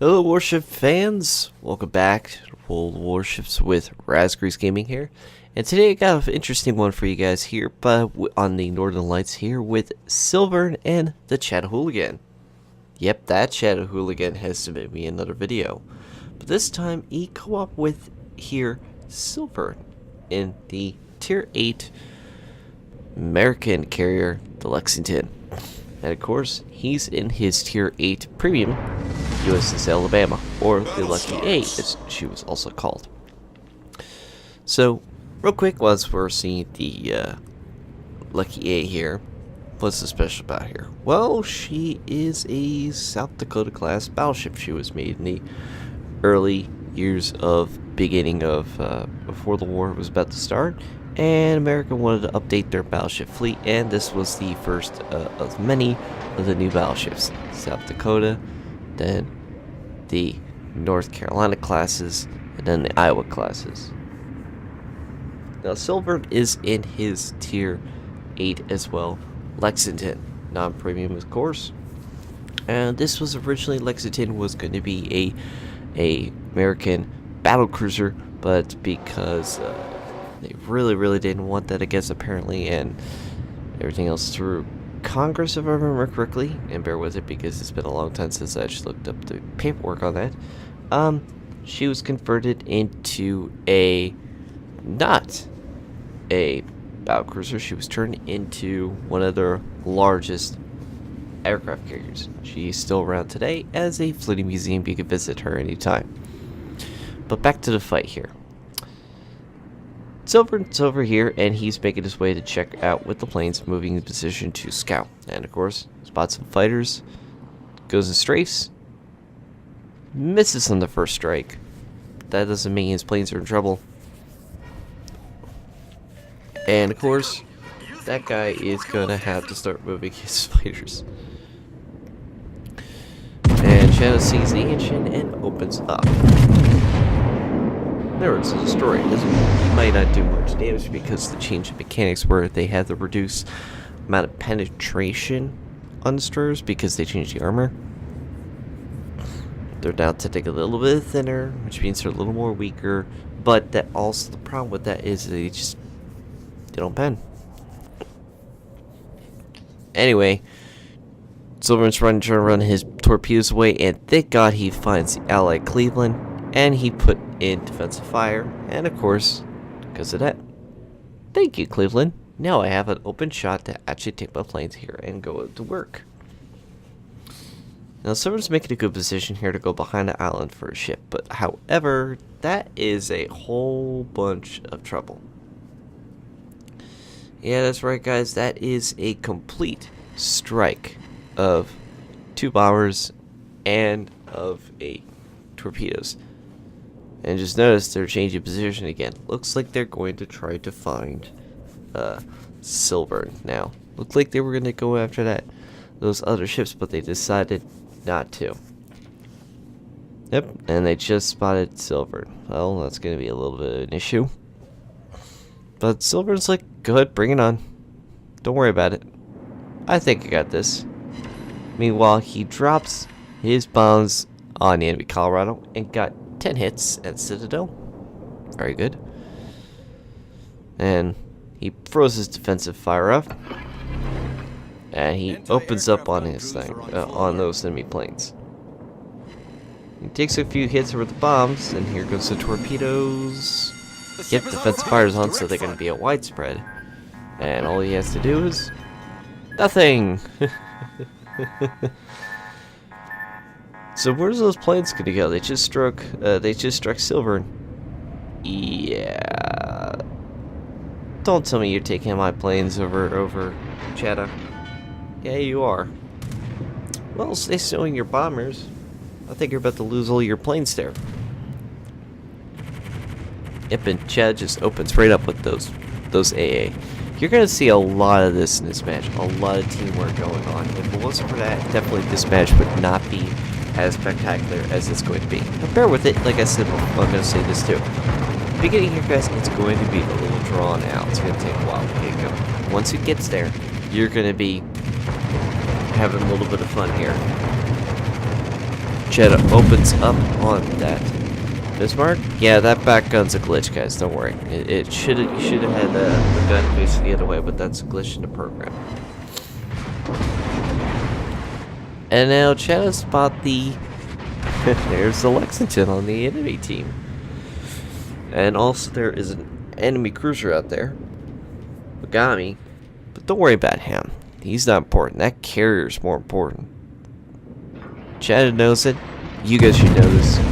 Hello Warship fans, welcome back to World Warships with Raspberries Gaming here. And today I got an interesting one for you guys here on the Northern Lights here with Silevern and the Chattahooligan. Yep, that Chattahooligan has submitted me another video. But this time he co-op with here Silevern in the Tier 8 American carrier, the Lexington. And of course, he's in his Tier 8 Premium USS Alabama, or the Lucky A, as she was also called. So, real quick, once we're seeing the Lucky A here, what's so special about here? Well, she is a South Dakota class battleship. She was made in the early years of beginning of before the war was about to start. And America wanted to update their battleship fleet, and this was the first of many of the new battleships. South Dakota, then the North Carolina classes, and then the Iowa classes. Now Silevern is in his Tier 8 as well, Lexington, non-premium of course. And this was originally, Lexington was going to be a American battle cruiser, but because they really didn't want that, I guess, apparently, and everything else through Congress, if I remember correctly, and bear with it because it's been a long time since I actually looked up the paperwork on that. She was converted into not a battle cruiser. She was turned into one of their largest aircraft carriers. She's still around today as a fleeting museum. You can visit her anytime. But back to the fight here. Silevern's over here, and he's making his way to check out with the planes, moving in position to scout. And of course, spots some fighters, goes and strafes, misses on the first strike. That doesn't mean his planes are in trouble. And of course, that guy is gonna have to start moving his fighters. And Shadow sees the engine and opens up. There was a destroyer. It might not do much damage because the change in mechanics where they had to reduce amount of penetration on destroyers because they changed the armor. They're now typically a little bit thinner, which means they're a little more weaker. But that also, the problem with that is they don't pen. Anyway, Silevern's trying to run his torpedoes away, and thank God he finds the Allied Cleveland. And he put in defensive fire, and of course, because of that, thank you, Cleveland. Now I have an open shot to actually take my planes here and go to work. Now, Silevern's making a good position here to go behind the island for a ship, but however, that is a whole bunch of trouble. Yeah, that's right, guys. That is a complete strike of 2 bombers and of 8 torpedoes. And just notice they're changing position again. Looks like they're going to try to find Silevern now. Looked like they were going to go after those other ships, but they decided not to. Yep, and they just spotted Silevern. Well, that's going to be a little bit of an issue. But Silevern's like, go ahead, bring it on. Don't worry about it. I think I got this. Meanwhile, he drops his bombs on the enemy Colorado and got 10 hits at Citadel. Very good. And he throws his defensive fire up. And he opens up on his thing, on those enemy planes. He takes a few hits with the bombs, and here goes the torpedoes. Get defensive fires on, so they're going to be a widespread. And all he has to do is nothing. So where's those planes gonna go? They just struck Silevern. Yeah. Don't tell me you're taking my planes over Chatta. Yeah, you are. Well, stay showing your bombers. I think you're about to lose all your planes there. Yep, and Chatta just opens right up with those AA. You're gonna see a lot of this in this match. A lot of teamwork going on. If it wasn't for that, definitely this match would not be as spectacular as it's going to be. But bear with it, like I said, I'm going to say this too. Beginning here, guys, it's going to be a little drawn out. It's going to take a while to get going. Once it gets there, you're going to be having a little bit of fun here. Jetta opens up on that Bismarck. Yeah, that back gun's a glitch, guys. Don't worry. You should have had the gun facing the other way, but that's a glitch in the program. And now Jetta spot the... There's the Lexington on the enemy team. And also there is an enemy cruiser out there. Mogami. But don't worry about him. He's not important. That carrier's more important. Chad knows it. You guys should know this. If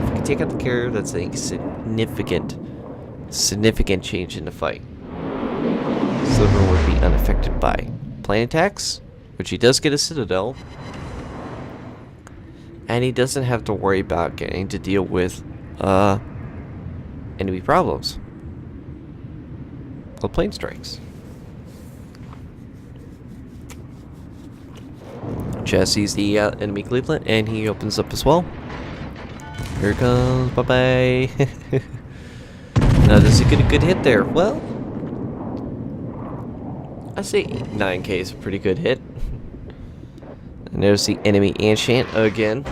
we can take out the carrier, that's a significant change in the fight. Silver would be unaffected by plane attacks, which he does get a citadel. And he doesn't have to worry about getting to deal with enemy problems. Well, plane strikes. Chaz sees the enemy Cleveland, and he opens up as well. Here it comes. Bye-bye. Now, does he get a good hit there? Well, I say 9K is a pretty good hit. And there's the enemy enchant again.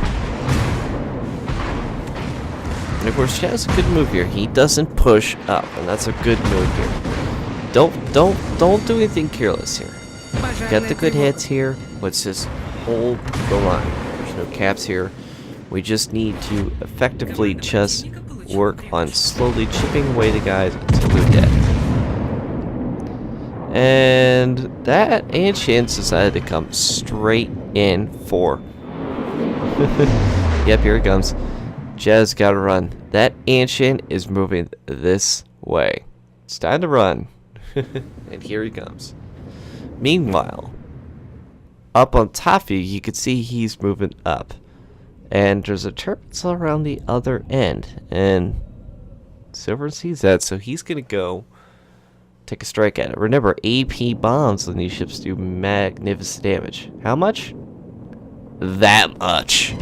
And of course, Chaz has a good move here. He doesn't push up, and that's a good move here. Don't do anything careless here. Got the good hits here. Let's just hold the line. There's no caps here. We just need to effectively just work on slowly chipping away the guys until they're dead. And that enchant decided to come straight in for. Yep, here it comes. Jazz gotta run. That enchant is moving this way. It's time to run. And here he comes. Meanwhile, up on top of you can see he's moving up. And there's a turret around the other end. And Silver sees that, so he's going to go take a strike at it. Remember, AP bombs on these ships do magnificent damage. How much? That much.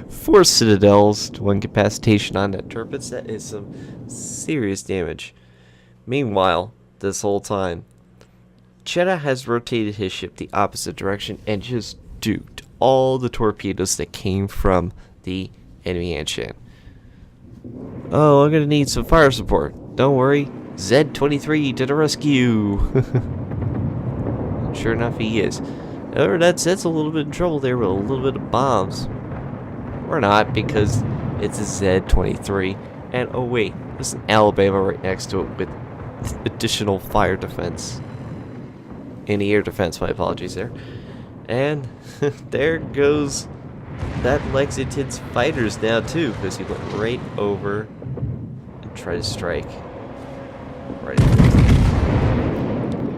4 citadels to 1 capacitation on that turret. That is some serious damage. Meanwhile, this whole time, Chetta has rotated his ship the opposite direction and just duked all the torpedoes that came from the enemy enchant. Oh, I'm gonna need some fire support. Don't worry, Z-23 to the rescue. Sure enough, he is. However, that Zed's a little bit in trouble there with a little bit of bombs. Or not, because it's a Z-23. And oh wait, there's an Alabama right next to it with additional fire defense. Anti-air defense, my apologies there. And there goes that Lexington's fighters now too, because he went right over and tried to strike. Right.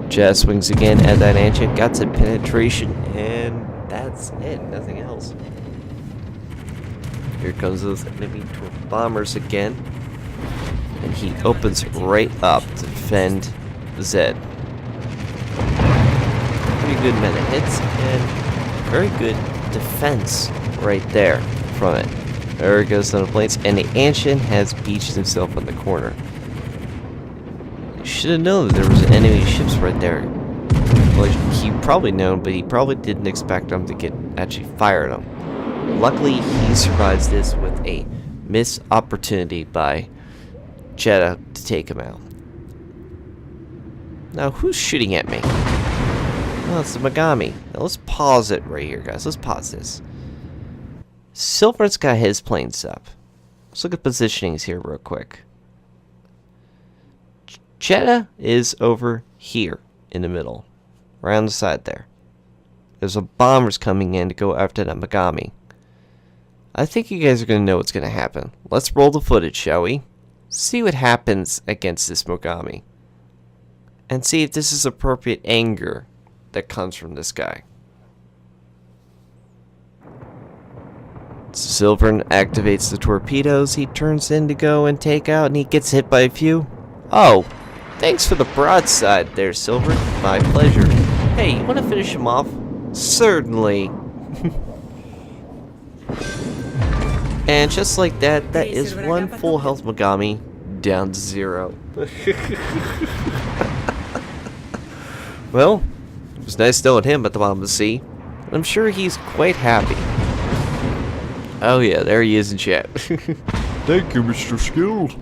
Jazz swings again at that enchant, got some penetration, and that's it, nothing else. Here comes those enemy bombers again. And he opens right up to defend Zed. Pretty good amount of hits and very good defense right there from it. There it goes on the planes, and the Ancient has beached himself on the corner. You should have known that there was enemy ships right there. Well, he probably known, but he probably didn't expect them to get actually fired on him. Luckily, he survives this with a missed opportunity by Jetta to take him out. Now, who's shooting at me? Oh, it's the Mogami. Now, let's pause it right here, guys. Let's pause this. Silver's got his planes up. Let's look at positionings here real quick. Jetta is over here in the middle. Right on the side there. There's a bombers coming in to go after that Mogami. I think you guys are going to know what's going to happen. Let's roll the footage, shall we? See what happens against this Mogami. And see if this is appropriate anger that comes from this guy. Silvern activates the torpedoes. He turns in to go and take out, and he gets hit by a few. Oh, thanks for the broadside there, Silvern. My pleasure. Hey, you want to finish him off? Certainly. And just like that, that is one full health Mogami down to 0. Well, it was nice knowing him at the bottom of the sea. I'm sure he's quite happy. Oh yeah, there he is in chat. Thank you, Mr. Skilled.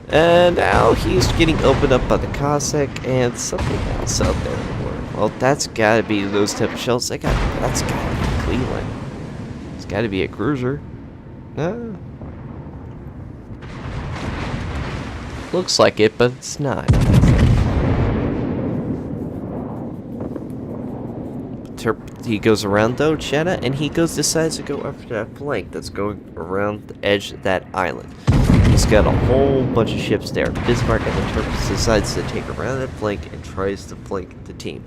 And now he's getting opened up by the Cossack and something else out there. Well, that's gotta be those type of shells. That's gotta be Cleveland. It's gotta be a cruiser. Looks like it, but it's not. He goes around though, Chatta, and he decides to go after that flank that's going around the edge of that island. He's got a whole bunch of ships there. Bismarck and the Turks decides to take around that flank and tries to flank the team.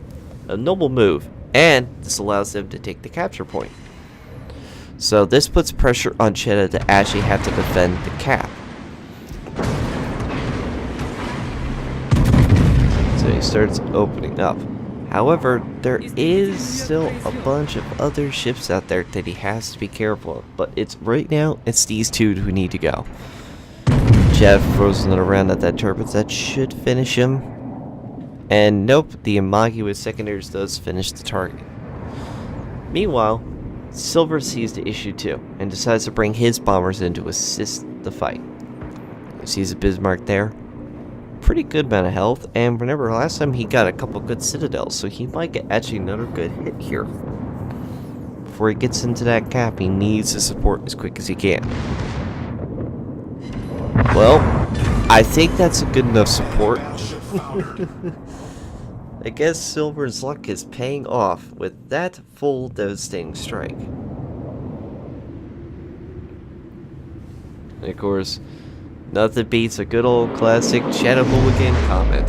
A noble move, and this allows them to take the capture point. So this puts pressure on Chatta to actually have to defend the cap. So he starts opening up. However, there is still a bunch of other ships out there that he has to be careful of. But right now, it's these two who need to go. Jeff frozen it around at that turbines. That should finish him. And nope, the Imagi with secondaries does finish the target. Meanwhile, Silver sees the issue too, and decides to bring his bombers in to assist the fight. He sees a Bismarck there. Pretty good amount of health, and remember last time he got a couple good citadels, so he might get actually another good hit here. Before he gets into that cap, he needs to support as quick as he can. Well, I think that's a good enough support. I guess Silver's luck is paying off with that full devastating strike. And of course, nothing beats a good old classic Chattahooligan comment.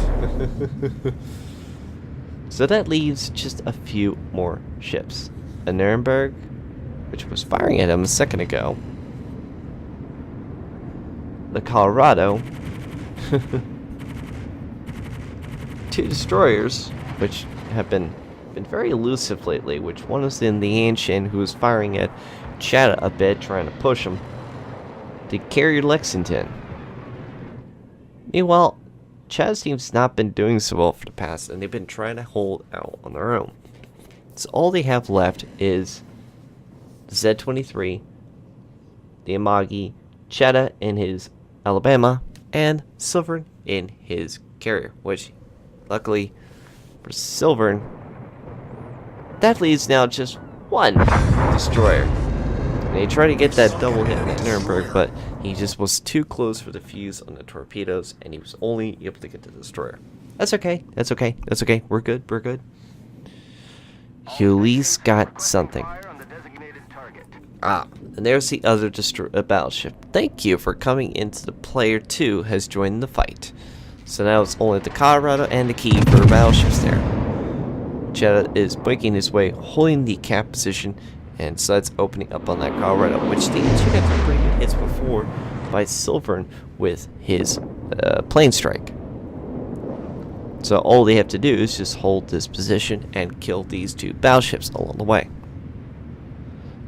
So that leaves just a few more ships. A Nuremberg, which was firing at him a second ago. The Colorado. Two destroyers, which have been very elusive lately, which one is in the Ancient, who is firing at Chatta a bit, trying to push him. The carrier Lexington. Meanwhile, Chatta's team's not been doing so well for the past, and they've been trying to hold out on their own. So all they have left is the Z-23, the Imagi, Chatta in his Alabama, and Silvern in his carrier, which, luckily for Silvern, that leaves now just one destroyer. And he tried to get that double hit at Nuremberg, but he just was too close for the fuse on the torpedoes, and he was only able to get the destroyer. That's okay. That's okay. That's okay. We're good. We're good. You at least got something. Ah, and there's the other battleship. Thank you for coming into the player 2 has joined the fight. So now it's only the Colorado and the Key for battleships there. Chatta is making his way, holding the cap position, and so that's opening up on that Colorado, which they actually got some pretty good hits before by Silvern with his plane strike. So all they have to do is just hold this position and kill these two battleships along the way.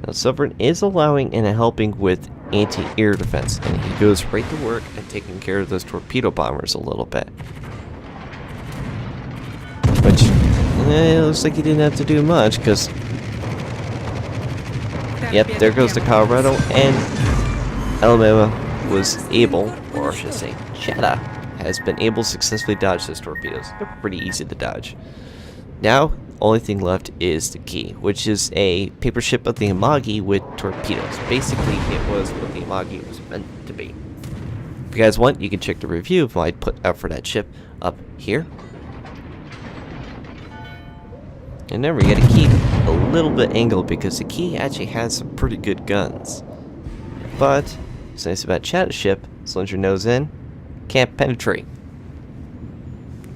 Now Silvern is allowing and helping with anti-air defense, and he goes right to work at taking care of those torpedo bombers a little bit. Which, it looks like he didn't have to do much, because yep, there goes the Colorado, and Alabama was able, or I should say, Chatta has been able to successfully dodge those torpedoes. They're pretty easy to dodge. Now, only thing left is the Key, which is a paper ship of the Imagi with torpedoes. Basically, it was what the Imagi was meant to be. If you guys want, you can check the review of I put out for that ship up here. And then we gotta keep a little bit angled because the Key actually has some pretty good guns. But what's nice about Chatta's ship, slinger nose in, can't penetrate.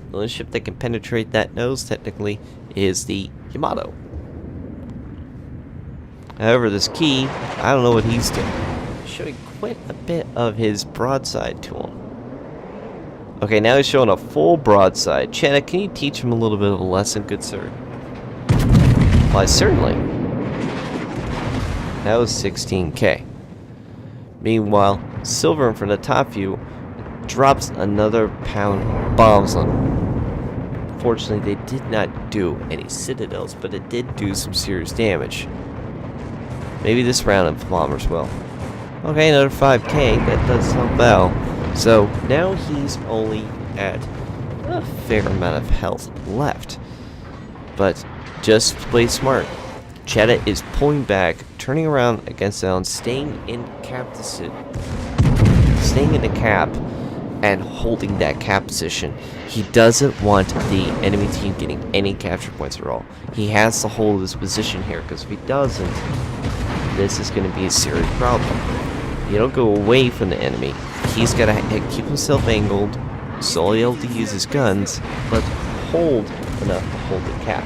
The only ship that can penetrate that nose technically is the Yamato. However, this Key, I don't know what he's doing. He's showing quite a bit of his broadside to him. Okay, now he's showing a full broadside. Chatta, can you teach him a little bit of a lesson, good sir? Why, certainly. That was 16K. Meanwhile, Silvern from the top view drops another pound of bombs on him. Unfortunately, they did not do any citadels, but it did do some serious damage. Maybe this round of bombers will. Okay, another 5k. That does help out. So now he's only at a fair amount of health left. But just play smart. Chatta is pulling back, turning around against Allen, staying in the cap, and holding that cap position. He doesn't want the enemy team getting any capture points at all. He has to hold his position here, because if he doesn't, this is going to be a serious problem. You don't go away from the enemy. He's got to keep himself angled, slowly able to use his guns, but hold enough to hold the cap.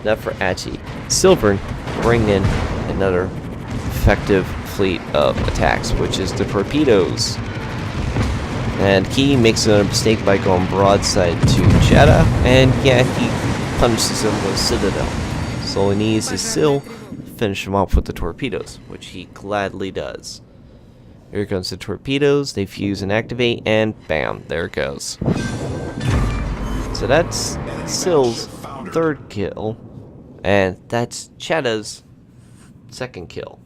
Enough for Achi. Silevern bring in another effective fleet of attacks, which is the torpedoes. And he makes another mistake by going broadside to Chatta, and yeah, he punishes him with Citadel. So all he needs is Sil finish him off with the torpedoes, which he gladly does. Here comes the torpedoes, they fuse and activate, and bam, there it goes. So that's Sil's third kill, and that's Chatta's second kill.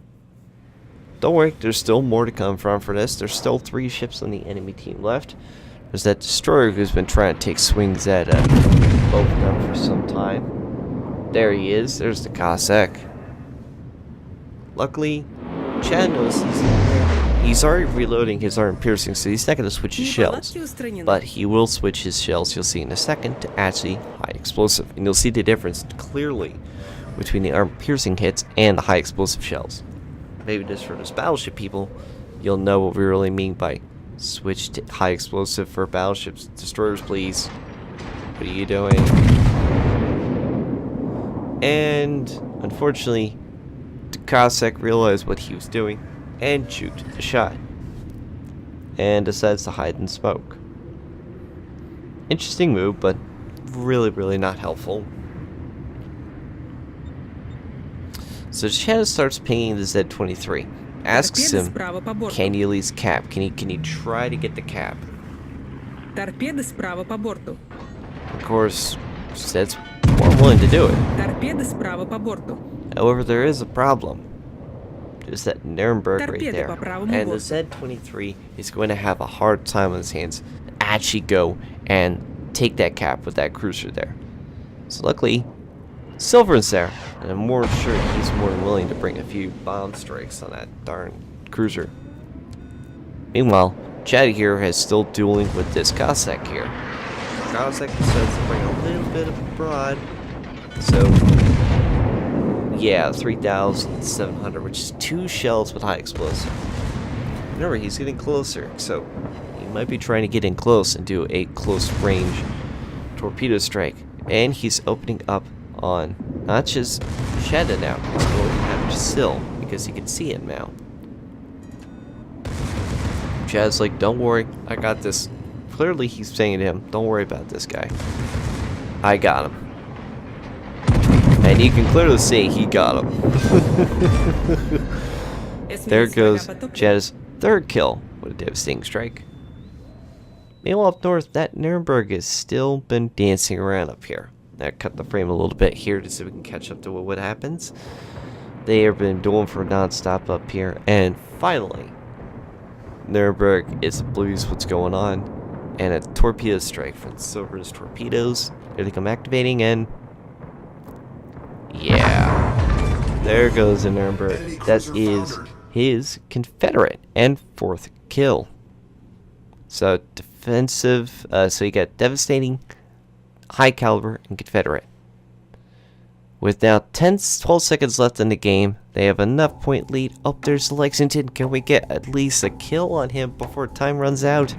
Don't worry, there's still more to come from for this. There's still 3 ships on the enemy team left. There's that destroyer who's been trying to take swings at both of them for some time. There he is. There's the Cossack. Luckily, Chad knows he's already reloading his armor piercing, so he's not going to switch his shells. But he will switch his shells, you'll see in a second, to actually high explosive. And you'll see the difference clearly between the armor piercing hits and the high explosive shells. Maybe just for those battleship people, you'll know what we really mean by switch to high explosive for battleships. Destroyers, please. What are you doing? And unfortunately, the Cossack realized what he was doing and juked the shot. And decides to hide in smoke. Interesting move, but really not helpful. So Chatta starts pinging the Z-23. Asks him, can you at least cap? Can you try to get the cap? Of course, Zed's more willing to do it. However, there is a problem. There's that Nuremberg right there. And the Z-23 is going to have a hard time on his hands to actually go and take that cap with that cruiser there. So luckily, Silevern's there, and I'm more sure he's more than willing to bring a few bomb strikes on that darn cruiser. Meanwhile, Chatta here is still dueling with this Cossack here. Cossack decides to bring a little bit of broad, so yeah, 3,700, which is 2 shells with high explosive. Remember, he's getting closer, so he might be trying to get in close and do a close range torpedo strike. And he's opening up on not just Chatta now, he's going to have Sil, because he can see him now. Chatta's like, don't worry, I got this. Clearly he's saying to him, don't worry about this guy. I got him. And you can clearly see he got him. There goes Chatta's third kill with a devastating strike. Meanwhile up north, that Nuremberg has still been dancing around up here. I cut the frame a little bit here to see if we can catch up to what happens. They have been doing for non-stop up here, and finally, Nuremberg is oblivious what's going on, and a torpedo strike from Silevern's torpedoes. Here they come activating, and yeah, there goes the Nuremberg. That is his Confederate and 4th kill. So defensive. So you got devastating, high caliber, and Confederate. With now 12 seconds left in the game, they have enough point lead. Oh, there's Lexington. Can we get at least a kill on him before time runs out?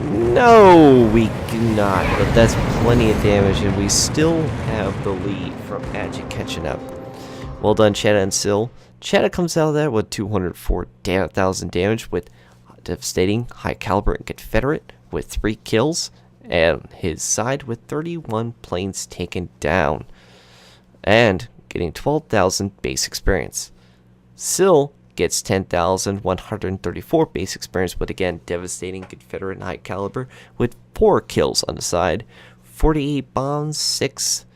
No, we cannot. But that's plenty of damage, and we still have the lead from Adjit catching up. Well done, Chatta and Sil. Chatta comes out of that with 204,000 damage with devastating, high caliber, and Confederate with 3 kills. And his side with 31 planes taken down. And getting 12,000 base experience. Sil gets 10,134 base experience, but again, devastating Confederate and high caliber with 4 kills on the side, 48 bombs, 6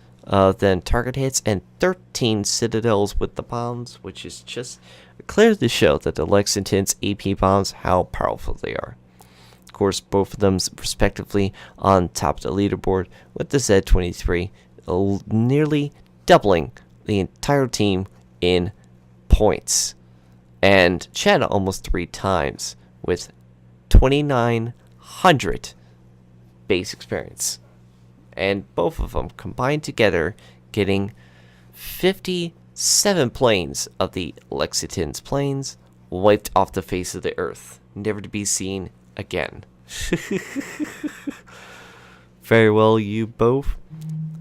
then target hits, and 13 citadels with the bombs, which is just clear to show that the Lexington's AP bombs, how powerful they are. Of course, both of them respectively on top of the leaderboard, with the Z-23 nearly doubling the entire team in points, and Chatta almost 3 times with 2,900 base experience. And both of them combined together getting 57 planes of the Lexington's planes wiped off the face of the earth, never to be seen again. Very well, you both.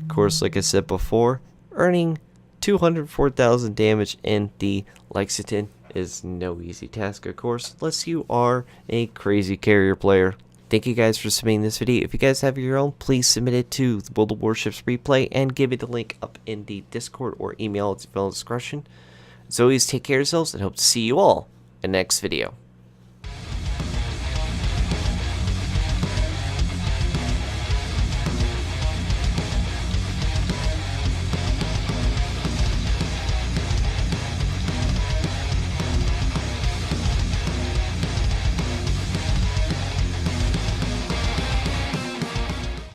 Of course, like I said before, earning 204,000 damage in the Lexington is no easy task, of course, unless you are a crazy carrier player. Thank you guys for submitting this video. If you guys have your own, please submit it to the World of Warships replay and give it the link up in the Discord or email at your discretion. As always, take care of yourselves and hope to see you all in the next video.